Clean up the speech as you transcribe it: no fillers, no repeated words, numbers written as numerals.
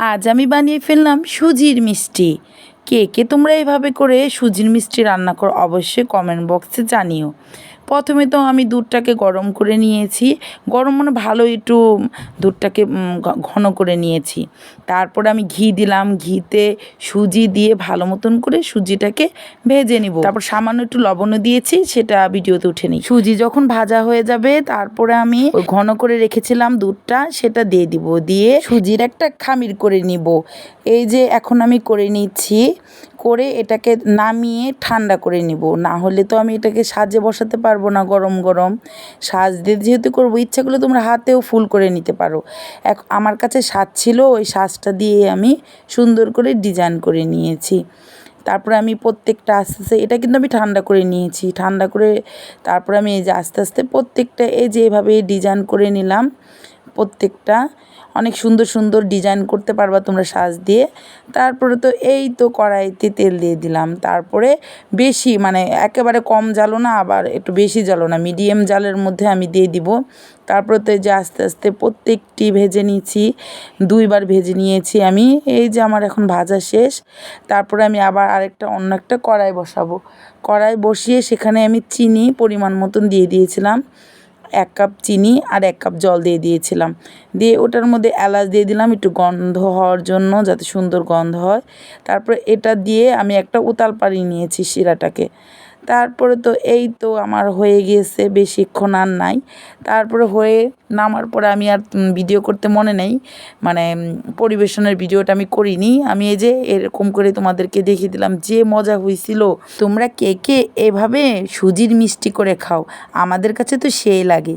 আজ আমি বানিয়ে ফেললাম সুজির মিষ্টি। কে কে তোমরা এভাবে করে সুজির মিষ্টি রান্না করো অবশ্যই কমেন্ট বক্সে জানিও। প্রথমে তো আমি দুধটাকে গরম করে নিয়েছি, গরম মানে ভালো একটু দুধটাকে ঘন করে নিয়েছি। তারপরে আমি ঘি দিলাম, ঘিতে সুজি দিয়ে ভালো মতন করে সুজিটাকে ভেজে নিব। তারপর সামান্য একটু লবণও দিয়েছি, সেটা ভিডিওতে উঠে নিই। সুজি যখন ভাজা হয়ে যাবে তারপরে আমি ওই ঘন করে রেখেছিলাম দুধটা, সেটা দিয়ে দিব, দিয়ে সুজির একটা খামির করে নিব। এই যে এখন আমি করে নিচ্ছি, করে এটাকে নামিয়ে ঠান্ডা করে নিব, না হলে তো আমি এটাকে সাজে বসাতে পারবো না। গরম গরম সাজ দিয়ে যেহেতু করবো, ইচ্ছা করলে তোমরা হাতেও ফুল করে নিতে পারো। আমার কাছে সাজ ছিল, ওই সাজটা দিয়ে আমি সুন্দর করে ডিজাইন করে নিয়েছি। তারপরে আমি প্রত্যেকটা আস্তে আস্তে, এটা কিন্তু আমি ঠান্ডা করে নিয়েছি, ঠান্ডা করে তারপরে আমি এই যে আস্তে আস্তে প্রত্যেকটা এই যে এভাবে ডিজাইন করে নিলাম। প্রত্যেকটা অনেক সুন্দর সুন্দর ডিজাইন করতে পারবা তোমরা সাজ দিয়ে। তারপরে তো এই তো কড়াইতে তেল দিয়ে দিলাম, তারপরে বেশি মানে একেবারে কম জ্বালো না, আবার একটু বেশি জ্বালো না, মিডিয়াম জালের মধ্যে আমি দিয়ে দিব। তারপরে তো এই যে আস্তে আস্তে প্রত্যেকটি ভেজে নিয়েছি, 2বার ভেজে নিয়েছি আমি। এই যে আমার এখন ভাজা শেষ। তারপরে আমি আবার আরেকটা অন্য একটা কড়াই বসাবো, কড়াই বসিয়ে সেখানে আমি চিনি পরিমাণ মতন দিয়ে দিয়েছিলাম, 1 কাপ চিনি আর 1 কাপ জল দিয়ে দিয়েছিলাম। দিয়ে ওটার মধ্যে এলাচ দিয়ে দিলাম একটু গন্ধ হওয়ার জন্য, যাতে সুন্দর গন্ধ হয়। তারপরে এটা দিয়ে আমি একটা উতাল পানি নিয়েছি শিরাটাকে। তারপরে তো এই তো আমার হয়ে গিয়েছে, বেশিক্ষণ আর নাই। তারপরে হয়ে নামার পরে আমি আর ভিডিও করতে মনে নেই, মানে পরিবেশনের ভিডিওটা আমি করিনি। আমি এই যে এরকম করে তোমাদেরকে দেখিয়ে দিলাম, যে মজা হয়েছিল। তোমরা কে কে এভাবে সুজির মিষ্টি করে খাও? আমাদের কাছে তো সেই লাগে।